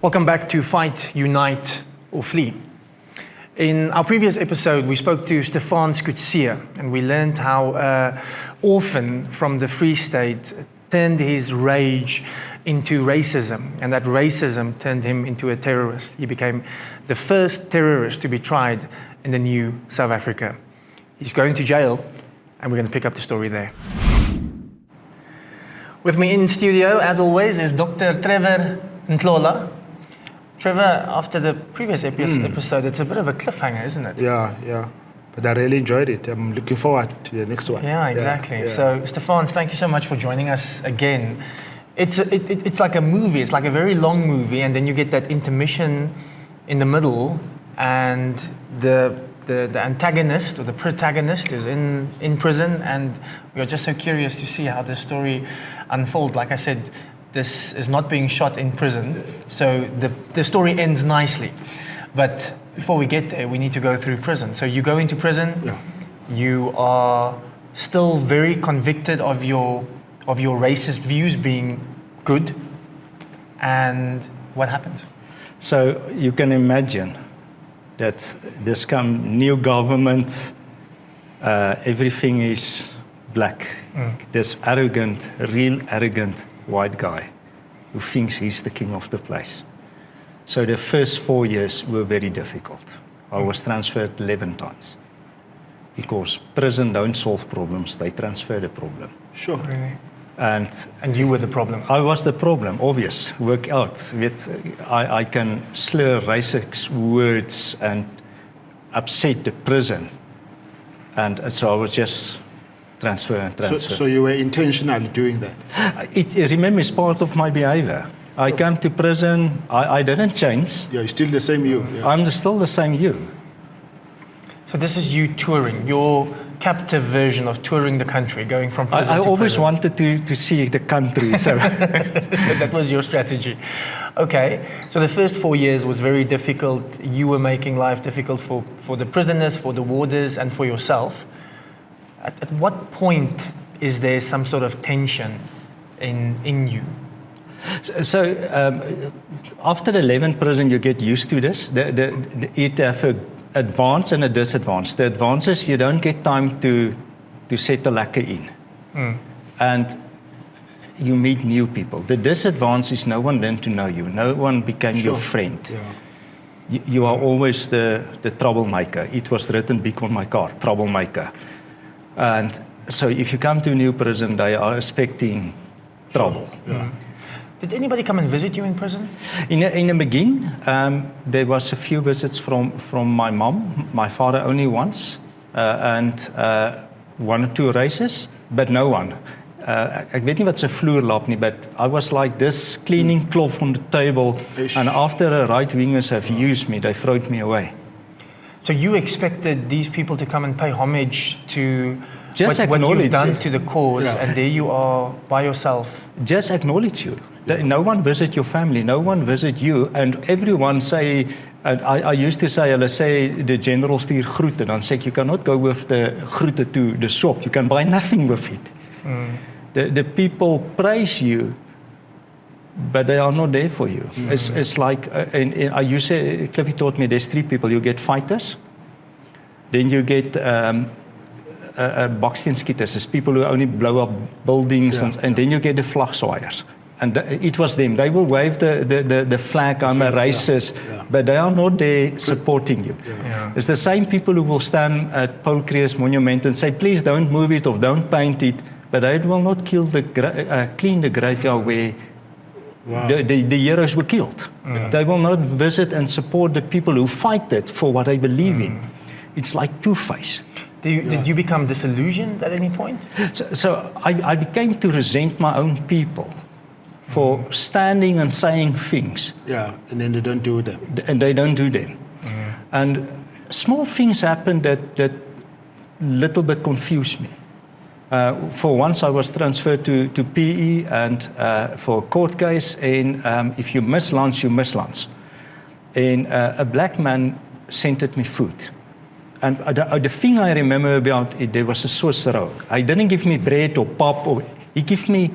Welcome back to Fight, Unite or Flee. In our previous episode, we spoke to Stefaans Coetzee and we learned how an orphan from the Free State turned his rage into racism, and that racism turned him into a terrorist. He became the first terrorist to be tried in the new South Africa. He's going to jail, and we're going to pick up the story there. With me in studio, as always, is Dr. Trevor Ntlhola. Trevor, after the previous episode, it's a bit of a cliffhanger, isn't it? Yeah. But I really enjoyed it. I'm looking forward to the next one. Yeah, exactly. Yeah. So, Stefaans, thank you so much for joining us again. It's like a movie. It's like a very long movie, and then you get that intermission in the middle, and the antagonist or the protagonist is in prison, and we are just so curious to see how the story unfolds. Like I said, this is not being shot in prison, so the story ends nicely. But before we get there, we need to go through prison. So you go into prison, you are still very convicted of your racist views being good, and what happens? So you can imagine that this new government, everything is black. This real arrogant white guy who thinks he's the king of the place. So the first 4 years were very difficult. I was transferred 11 times. Because prison don't solve problems, they transfer the problem. Sure. Really? And you were the problem? I was the problem, obvious. Work out. I can slur racist words and upset the prison. And so I was just transfer. So you were intentionally doing that? Remember, it's part of my behavior. I came to prison, I didn't change. Yeah, you're still the same you. Yeah. I'm still the same you. So this is you touring, your captive version of touring the country, going from prison to prison. I always wanted to see the country. So that was your strategy. Okay, so the first 4 years was very difficult. You were making life difficult for the prisoners, for the warders, and for yourself. At what point is there some sort of tension in you? So after the 11th prison, you get used to this. It have an advance and a disadvantage. The advance is you don't get time to settle lekker in. And you meet new people. The disadvantage is no one learned to know you. No one became your friend. Yeah. You are always the troublemaker. It was written big on my car, troublemaker. And so if you come to a new prison, they are expecting trouble. Yeah. Did anybody come and visit you in prison? In the beginning, there was a few visits from my mom, my father only once, and 1 or 2 races, but no one. Ek weet nie wat se vloer lap nie, but I was like this, cleaning cloth on the table, and after the right-wingers have used me, they throwed me away. So you expected these people to come and pay homage to just what you've done to the cause, and there you are by yourself. Just acknowledge you. No one visit your family, no one visit you, and everyone say, and I used to say, hulle say the general stuur groete, dan sê ek, you cannot go with the groete to the shop, you can buy nothing with it. The people praise you, but they are not there for you. It's like, I used to, Cliffy taught me there's 3 people. You get fighters, then you get baksteenskieters, it's people who only blow up buildings, and then you get the vlagzwaaiers. And it was them. They will wave the flag, I'm a racist, but they are not there supporting you. Yeah. It's the same people who will stand at Paul Creer's monument and say, please don't move it or don't paint it, but they will not clean the graveyard where the heroes were killed. They will not visit and support the people who fight it for what they believe in. It's like two-faced. Did you become disillusioned at any point? So I became to resent my own people for standing and saying things. Yeah, and then they don't do them. And they don't do them. And small things happen that little bit confused me. For once I was transferred to PE and for a court case, and if you miss lunch, you miss lunch. And a black man sent me food. And the thing I remember about it, there was a Swiss roll. He didn't give me bread or pap, he gave me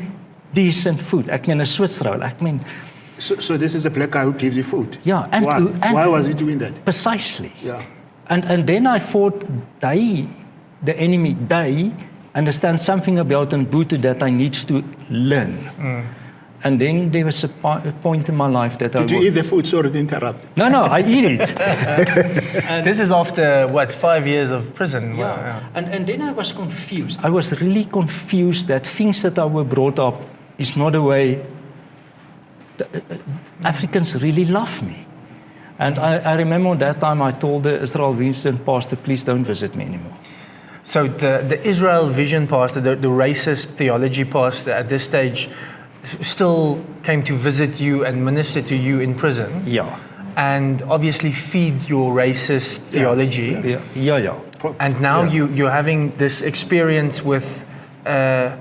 decent food. Ek meen 'n Swiss roll. Ek meen So this is a black guy who gives you food? Yeah. Why was he doing that? Precisely. Yeah. And then I thought, the enemy, they understand something about Ubuntu that I need to learn. And then there was a point in my life that Did you eat the food? Sorry to interrupt. No, I eat it. And this is after, 5 years of prison? Yeah. Wow, yeah. And then I was confused. I was really confused that things that I were brought up is not the way Africans really love me. And I remember that time I told the Israel Vision pastor, please don't visit me anymore. So the Israel Vision pastor, the racist theology pastor at this stage, still came to visit you and minister to you in prison. Yeah. And obviously feed your racist theology. Yeah. And now you're having this experience with a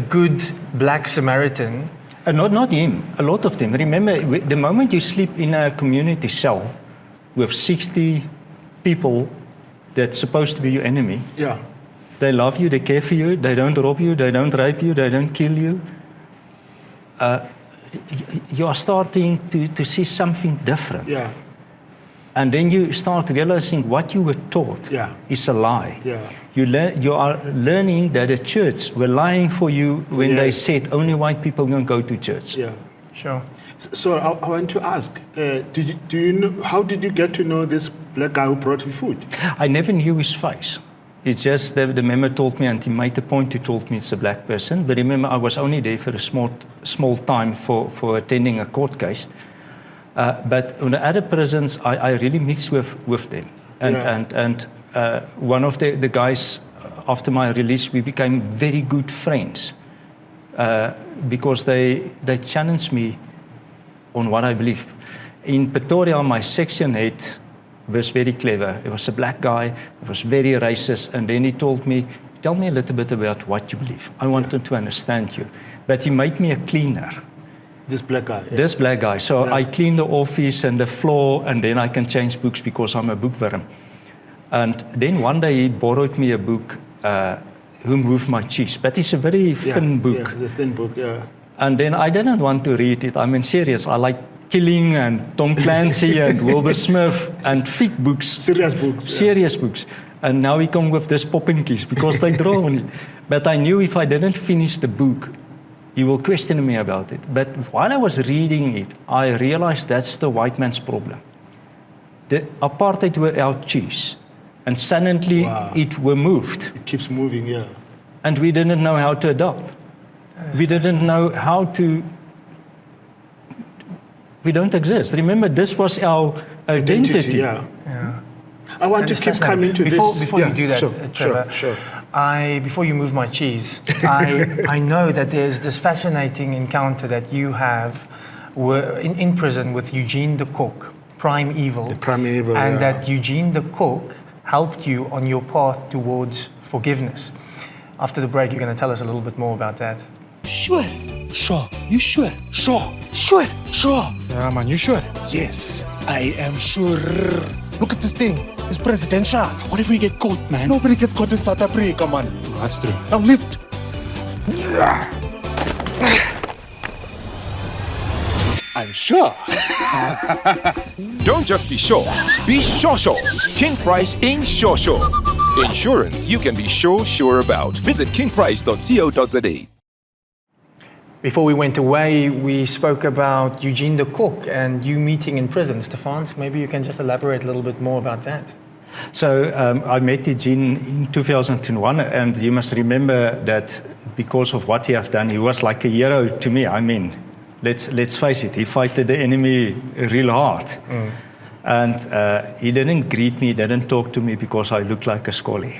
good black Samaritan. Not him, a lot of them. Remember, the moment you sleep in a community cell with 60 people that's supposed to be your enemy, they love you, they care for you, they don't rob you, they don't rape you, they don't kill you. You are starting to see something different. Yeah. And then you start realizing what you were taught is a lie. Yeah. You are learning that the church were lying for you when they said only white people can go to church. Yeah. Sure. So I want to ask, do you know, how did you get to know this black guy who brought you food? I never knew his face. It's just the member told me, and he made the point, he told me it's a black person. But remember, I was only there for a small time for attending a court case. But in the other prisons, I really mixed with them. And one of the guys, after my release, we became very good friends because they challenged me on what I believe. In Pretoria, my section head was very clever. He was a black guy, he was very racist, and then he told me, tell me a little bit about what you believe. I wanted to understand you. But he made me a cleaner. This black guy? Yeah. This black guy. So I clean the office and the floor, and then I can change books because I'm a bookworm. And then one day he borrowed me a book, Who Moved My Cheese? But it's a very thin book. Yeah, it's a thin book, yeah. And then I didn't want to read it. I mean, serious. I like Killing and Tom Clancy and Wilbur Smith and thick books. Serious books. Serious books. And now we come with this Poppenkies because they draw on it. But I knew if I didn't finish the book, he will question me about it. But while I was reading it, I realized that's the white man's problem. The apartheid were our cheese. And suddenly it were moved. It keeps moving, yeah. And we didn't know how to adopt. We didn't know how to... We don't exist. Remember, this was our identity. Yeah. I want to keep coming to this. Before you do that, Trevor, sure. Before you move my cheese, I know that there's this fascinating encounter that you have in prison with Eugene the Cook, Prime Evil. The Prime Evil, and that Eugene the Cook helped you on your path towards forgiveness. After the break, you're going to tell us a little bit more about that. Sure. You sure? Sure. Yeah, man, you sure? Yes, I am sure. Look at this thing. It's presidential. What if we get caught, man? Nobody gets caught in South Africa, man. That's true. Now lift. I'm sure. Don't just be sure. Be sure. King Price in sure. Insurance you can be sure about. Visit kingprice.co.za. Before we went away, we spoke about Eugene the Cook and you meeting in prison. Stefaans, maybe you can just elaborate a little bit more about that. So I met Eugene in 2001, and you must remember that because of what he have done, he was like a hero to me. I mean, let's face it, he fought the enemy real hard. And he didn't greet me, didn't talk to me because I looked like a scolly.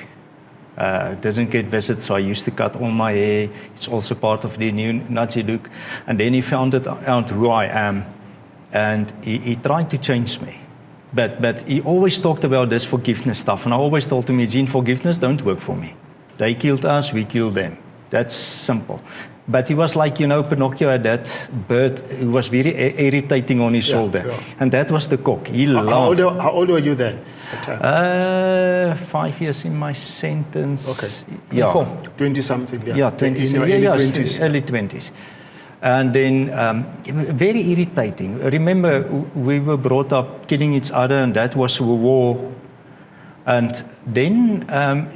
Didn't get visits, so I used to cut all my hair. It's also part of the new Nazi look. And then he found out who I am, and he tried to change me. But he always talked about this forgiveness stuff, and I always told him, Eugene, forgiveness don't work for me. They killed us, we killed them. That's simple. But he was like, Pinocchio had that bird who was very irritating on his shoulder. Yeah. And that was the cock. He laughed. How old were you then? 5 years in my sentence. Okay. Yeah. 20-something, yeah. Yeah, 20s. Early 20s. Early 20s. And then very irritating. Remember, we were brought up killing each other, and that was a war. And then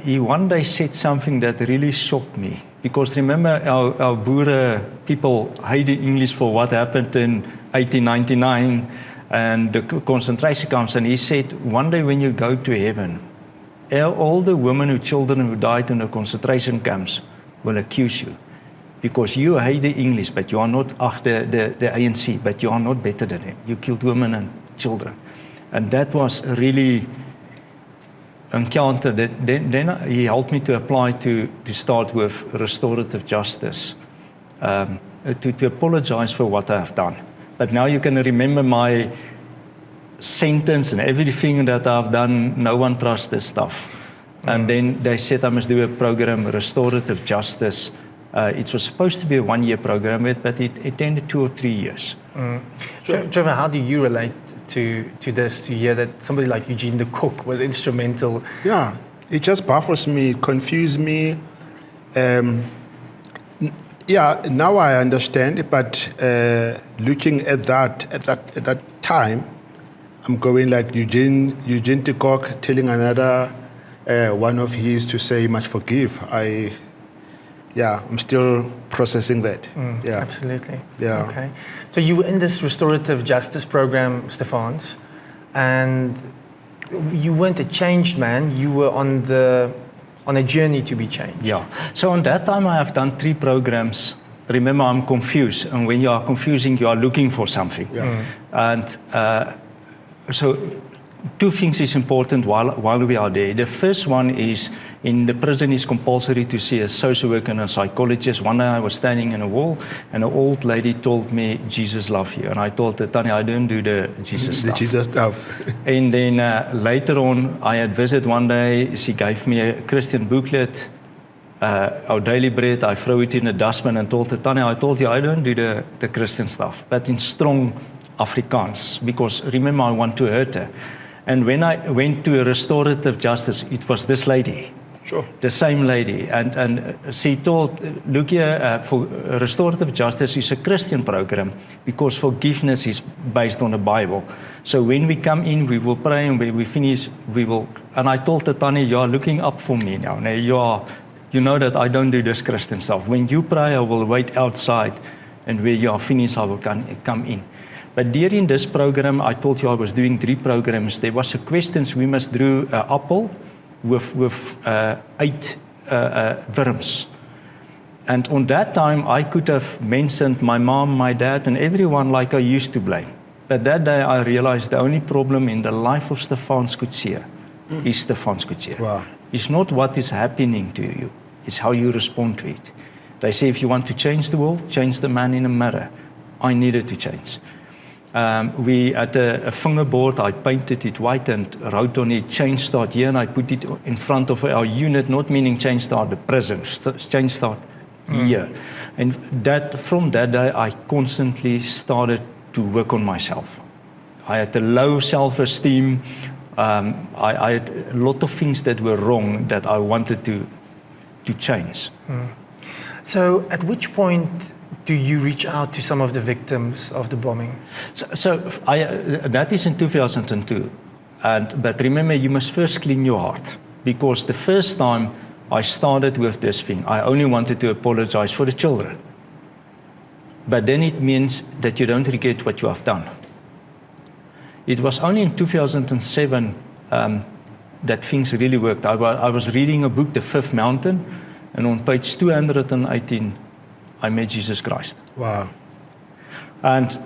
he one day said something that really shocked me. Because remember, our Boer people hated English for what happened in 1899 and the concentration camps. And he said, one day when you go to heaven, all the women and children who died in the concentration camps will accuse you. Because you hate the English, but you are not the ANC, but you are not better than them. You killed women and children. And that was a really encounter. Then he helped me to apply to start with restorative justice, to apologize for what I have done. But now you can remember my sentence and everything that I've done. No one trusts this stuff. And then they said I must do a program, restorative justice. It was supposed to be a 1-year program, but it ended 2 or 3 years. Trevor, how do you relate to this, to hear that somebody like Eugene the cook was instrumental? Yeah, it just baffles me, confuses me. Yeah, now I understand, but looking at that time, I'm going like Eugene the cook telling another one of his to say, "You must forgive." I'm still processing that. Yeah, Absolutely. Yeah. Okay. So you were in this restorative justice program, Stefaans, and you weren't a changed man. You were on a journey to be changed. Yeah. So on that time, I have done 3 programs. Remember, I'm confused, and when you are confusing, you are looking for something. Yeah. And so 2 things is important while we are there. The first one is, in the prison it's compulsory to see a social worker and a psychologist. One day I was standing in a wall and an old lady told me, "Jesus loves you." And I told her, "Tanya, I don't do the Jesus stuff." The Jesus stuff. And then later on, I had visited one day. She gave me a Christian booklet, Our Daily Bread. I threw it in a dustbin and told her, "Tanya, I told you I don't do the Christian stuff, but in strong Afrikaans, because remember, I want to hurt her." And when I went to a restorative justice, it was this lady. Sure. The same lady. And she told, "Look here, for restorative justice is a Christian program because forgiveness is based on the Bible. So when we come in, we will pray, and when we finish, we will..." And I told her, "Tanya, you are looking up for me now. Now you know that I don't do this Christian stuff. When you pray, I will wait outside, and when you are finished, I will come in." But during this program, I told you I was doing 3 programs. There was a questions we must draw an apple with 8 worms. And on that time, I could have mentioned my mom, my dad, and everyone like I used to blame. But that day, I realized the only problem in the life of Stefaans Coetzee is Stefaans Coetzee. Wow. It's not what is happening to you, it's how you respond to it. They say if you want to change the world, change the man in the mirror. I needed to change. We had a fingerboard, I painted it white and wrote on it, "Change start here," and I put it in front of our unit, not meaning change start the prison, change start here. And from that day, I constantly started to work on myself. I had a low self-esteem. I had a lot of things that were wrong that I wanted to change. So at which point do you reach out to some of the victims of the bombing? So that is in 2002. But remember, you must first clean your heart. Because the first time I started with this thing, I only wanted to apologize for the children. But then it means that you don't regret what you have done. It was only in 2007 that things really worked. I was reading a book, The Fifth Mountain, and on page 218, I met Jesus Christ. Wow. And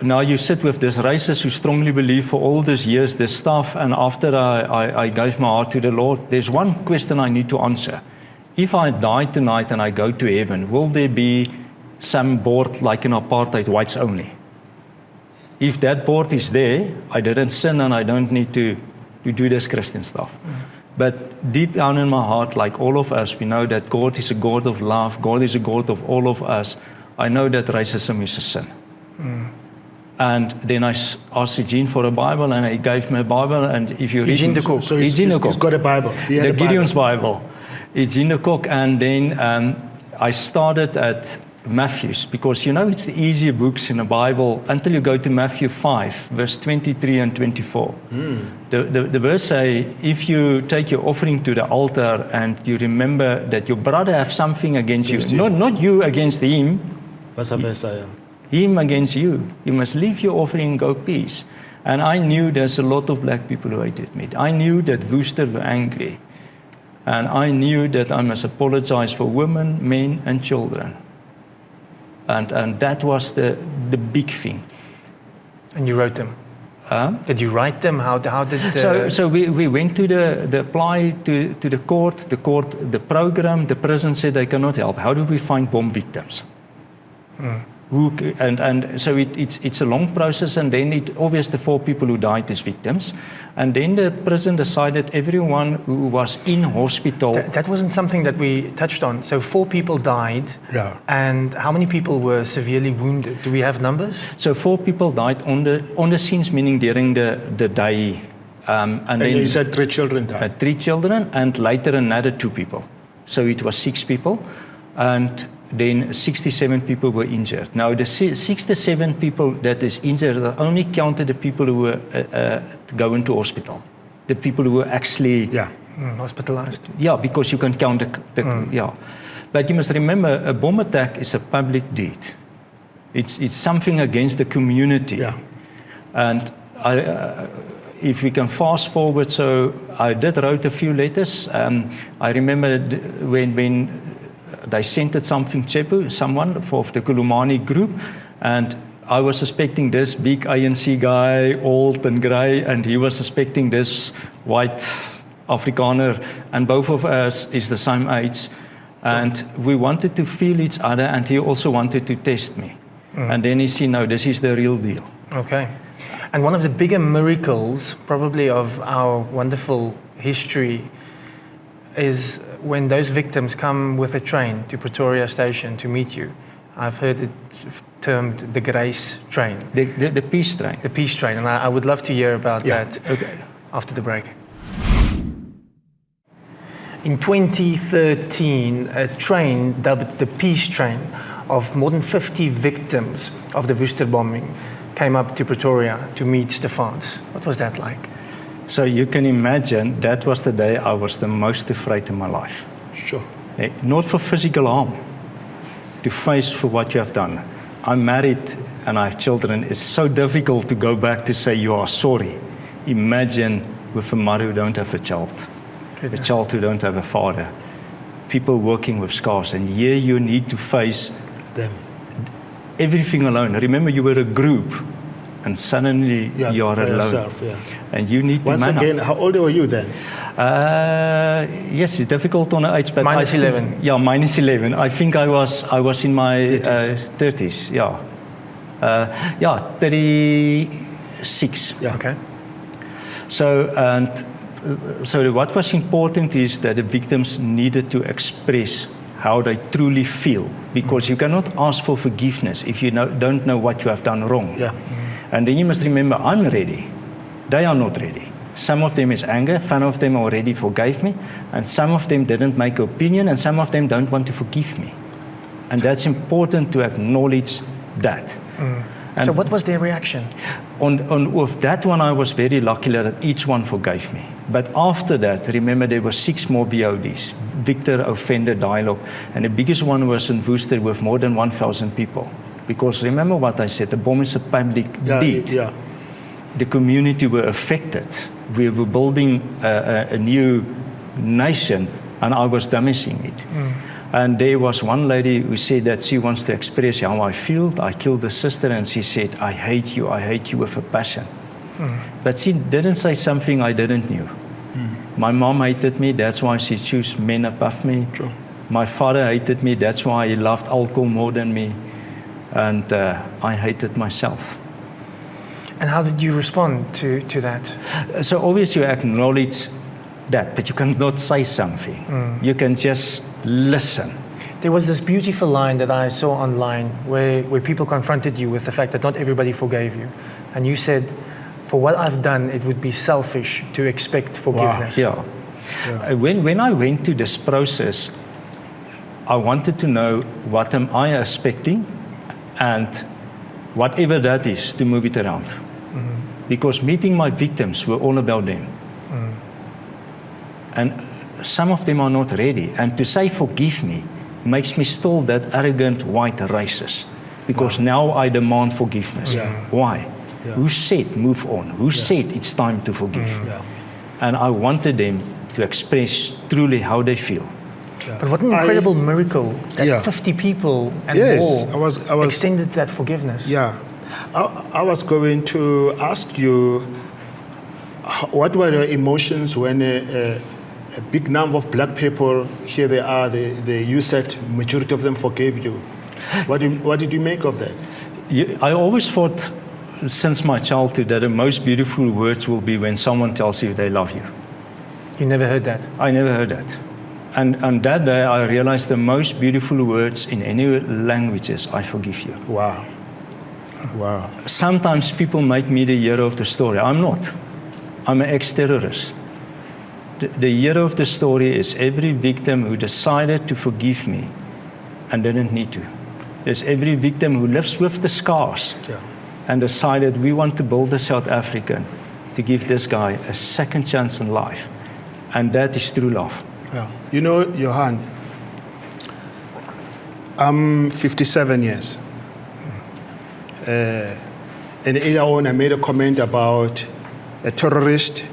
now you sit with these racists who strongly believe for all these years this stuff, and after I gave my heart to the Lord, there's one question I need to answer. If I die tonight and I go to heaven, will there be some board like in apartheid, whites only? If that board is there, I didn't sin and I don't need to do this Christian stuff. But deep down in my heart, like all of us, we know that God is a God of love. God is a God of all of us. I know that racism is a sin. And then I asked Eugene for a Bible, and he gave me a Bible. And if you read Eugene the cook. So he's got a Bible. He had the a Bible. Gideon's Bible. Eugene the cook. And then I started at Matthew's, because you know it's the easier books in the Bible until you go to Matthew 5, verse 23 and 24. The verse say, if you take your offering to the altar and you remember that your brother have something against you, not you against him, Vice versa, him against you, you must leave your offering and go peace. And I knew there's a lot of black people who hated me. I knew that Worcester were angry. And I knew that I must apologize for women, men, and children. And that was the big thing. And you wrote them? Did you write them? How did it... So we went to the apply to the court, the program, the prison said they cannot help. How do we find bomb victims? And so it's a long process, and then it obviously the 4 people who died as victims, and then the prison decided everyone who was in hospital. That wasn't something that we touched on. So 4 people died. Yeah. And how many people were severely wounded? Do we have numbers? So 4 people died on the scenes, meaning during the day. And then you said 3 children died. 3 children, and later another 2 people. So it was 6 people, and then 67 people were injured. Now, the 67 people that is injured are only counted the people who were going to hospital. The people who were actually... Hospitalized. Yeah, because you can count yeah. But you must remember, a bomb attack is a public deed. It's something against the community. Yeah. And if we can fast forward, so I did write a few letters. I remember when they sent it someone for the Kulumani group, and I was suspecting this big ANC guy, old and grey, and he was suspecting this white Afrikaner, and both of us is the same age, and we wanted to feel each other, and he also wanted to test me. And then he said, no, this is the real deal. Okay. And one of the bigger miracles, probably of our wonderful history, is when those victims come with a train to Pretoria Station to meet you. I've heard it termed the Grace train. The peace train. The peace train, and I would love to hear about that after the break. In 2013, a train dubbed the Peace Train of more than 50 victims of the Worcester bombing came up to Pretoria to meet Stefaans. What was that like? So you can imagine that was the day I was the most afraid in my life. Sure. Not for physical harm, to face for what you have done. I'm married and I have children. It's so difficult to go back to say you are sorry. Imagine with a mother who don't have a child, a child who don't have a father, people working with scars, and here you need to face them. Everything alone. Remember, you were a group, and suddenly you are alone. Yourself, and you need to Once again, how old were you then? Yes, it's difficult on the age, but minus 11. Yeah, minus 11. I think I was in my 30s. Yeah, 36. Yeah. Okay. So what was important is that the victims needed to express how they truly feel, because you cannot ask for forgiveness if you don't know what you have done wrong. Yeah. And then you must remember, I'm ready. They are not ready. Some of them is anger, some of them already forgave me, and some of them didn't make an opinion, and some of them don't want to forgive me. And that's important to acknowledge that. So what was their reaction? With that one, I was very lucky that each one forgave me. But after that, remember, there were 6 more VODs, victor-offender dialogue, and the biggest one was in Worcester with more than 1,000 people. Because remember what I said, the bomb is a public deed. Yeah. The community were affected. We were building a new nation, and I was damaging it. And there was one lady who said that she wants to express how I feel. I killed a sister, and she said, I hate you with a passion. But she didn't say something I didn't know. My mom hated me, that's why she chose men above me. True. My father hated me, that's why he loved alcohol more than me. And I hated myself. And how did you respond to that? So obviously you acknowledge that, but you cannot say something. You can just listen. There was this beautiful line that I saw online where people confronted you with the fact that not everybody forgave you. And you said, for what I've done, it would be selfish to expect forgiveness. Wow. Yeah. When I went to this process, I wanted to know what am I expecting, and whatever that is, to move it around. Because meeting my victims were all about them. And some of them are not ready. And to say forgive me makes me still that arrogant white racist. Because now I demand forgiveness. Why? Who said move on? Who said it's time to forgive? And I wanted them to express truly how they feel. But what an incredible miracle that 50 people and more I was extended that forgiveness. Yeah. I was going to ask you, what were your emotions when a big number of black people, here they are, you said majority of them forgave you. What did you make of that? I always thought, since my childhood, that the most beautiful words will be when someone tells you they love you. You never heard that? I never heard that. And on that day, I realized the most beautiful words in any language is, I forgive you. Wow. Wow. Sometimes people make me the hero of the story. I'm not. I'm an ex-terrorist. The hero of the story is every victim who decided to forgive me and didn't need to. There's every victim who lives with the scars and decided we want to build a South African to give this guy a second chance in life. And that is true love. Yeah. You know, Johan, I'm 57 years. And earlier on, I made a comment about a terrorist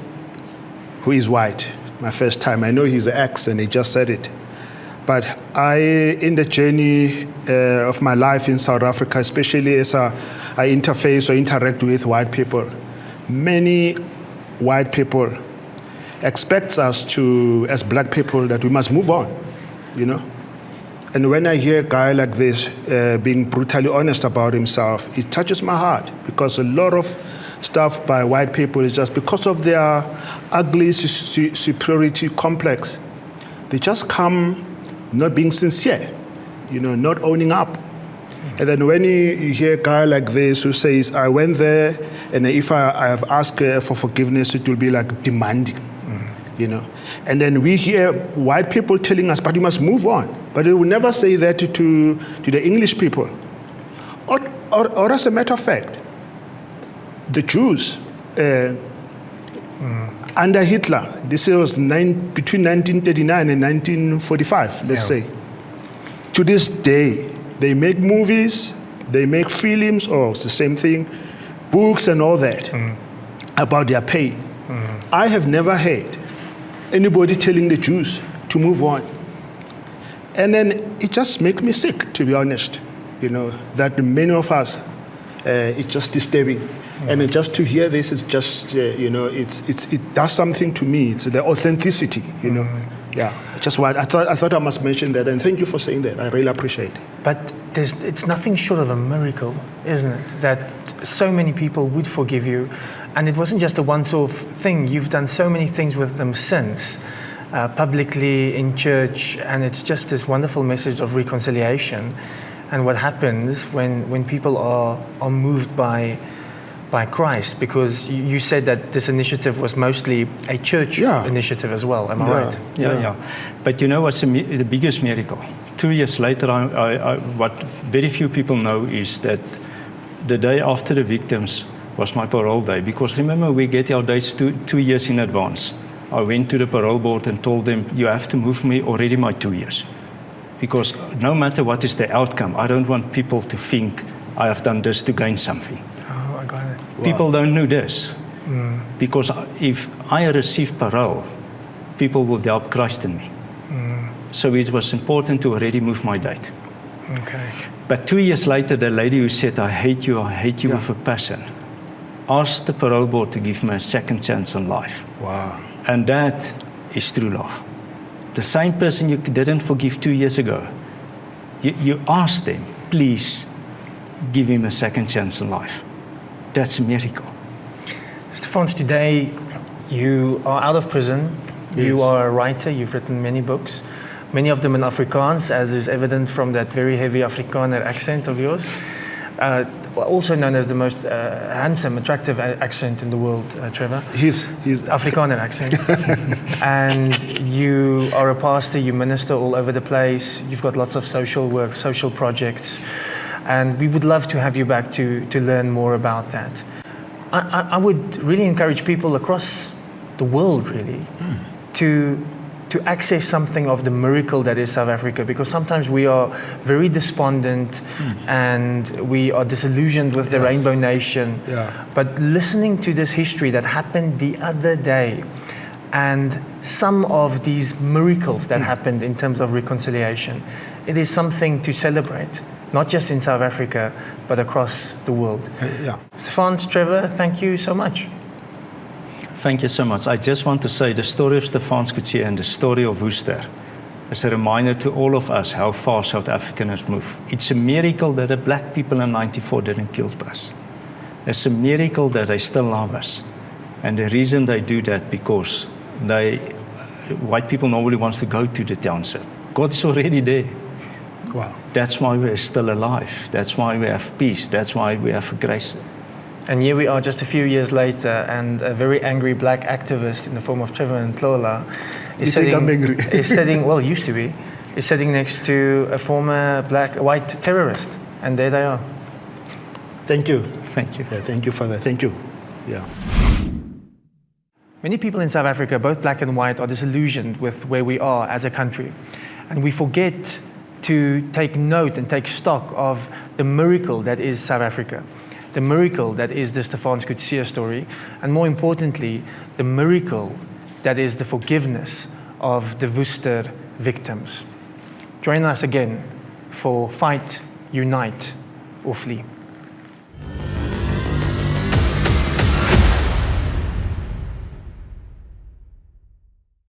who is white. My first time. I know he's an ex, and he just said it. But in the journey of my life in South Africa, especially as I interface or interact with white people, many white people expect us to, as black people, that we must move on, you know? And when I hear a guy like this being brutally honest about himself, it touches my heart, because a lot of stuff by white people is just because of their ugly superiority complex. They just come not being sincere, you know, not owning up. And then when you hear a guy like this who says, I went there, and if I have asked for forgiveness, it will be like demanding, you know. And then we hear white people telling us, but you must move on. But they will never say that to the English people. Or as a matter of fact, the Jews, under Hitler, this was between 1939 and 1945, let's say. To this day, they make movies, they make films, or it's the same thing, books and all that, about their pain. I have never heard anybody telling the Jews to move on. And then it just makes me sick, to be honest, you know, that many of us, it's just disturbing. And then just to hear this is just, you know, it does something to me. It's the authenticity, you know. Yeah, just what I thought I must mention that, and thank you for saying that. I really appreciate it. But it's nothing short of a miracle, isn't it? That so many people would forgive you, and it wasn't just a once-off thing. You've done so many things with them since, publicly, in church, and it's just this wonderful message of reconciliation. And what happens when people are moved by Christ, because you said that this initiative was mostly a church initiative as well. Am I right? Yeah. But you know what's the biggest miracle? 2 years later, what very few people know is that the day after the victims was my parole day. Because remember, we get our dates 2 years in advance. I went to the parole board and told them, you have to move me already my 2 years. Because no matter what is the outcome, I don't want people to think I have done this to gain something. People don't know this, because if I receive parole, people will doubt Christ in me. So it was important to already move my date. Okay. But 2 years later, the lady who said, I hate you with a passion, asked the parole board to give me a second chance in life. Wow. And that is true love. The same person you didn't forgive 2 years ago, you asked them, please give him a second chance in life. That's a miracle. Stefaans, today you are out of prison. Yes. You are a writer. You've written many books, many of them in Afrikaans, as is evident from that very heavy Afrikaner accent of yours. Also known as the most handsome, attractive accent in the world, Trevor. He's Afrikaner accent. and you are a pastor, you minister all over the place, you've got lots of social work, social projects, and we would love to have you back to learn more about that. I would really encourage people across the world, really, to access something of the miracle that is South Africa, because sometimes we are very despondent and we are disillusioned with the Rainbow Nation. Yeah. But listening to this history that happened the other day, and some of these miracles that happened in terms of reconciliation, it is something to celebrate, not just in South Africa, but across the world. Yeah. Stefaans, Trevor, thank you so much. Thank you so much. I just want to say the story of Stefaans Coetzee and the story of Worcester is a reminder to all of us how far South Africans move. It's a miracle that the black people in '94 didn't kill us. It's a miracle that they still love us. And the reason they do that because white people nobody wants to go to the township. God is already there. Wow. That's why we're still alive. That's why we have peace. That's why we have grace. And here we are just a few years later, and a very angry black activist in the form of Trevor Ntlhola is sitting, well, used to be, is sitting next to a former white terrorist, and there they are. Thank you. Thank you. Yeah, thank you for that. Thank you. Yeah. Many people in South Africa, both black and white, are disillusioned with where we are as a country. And we forget to take note and take stock of the miracle that is South Africa, the miracle that is the Stefaans Coetzee story, and more importantly, the miracle that is the forgiveness of the Worcester victims. Join us again for Fight, Unite, or Flee.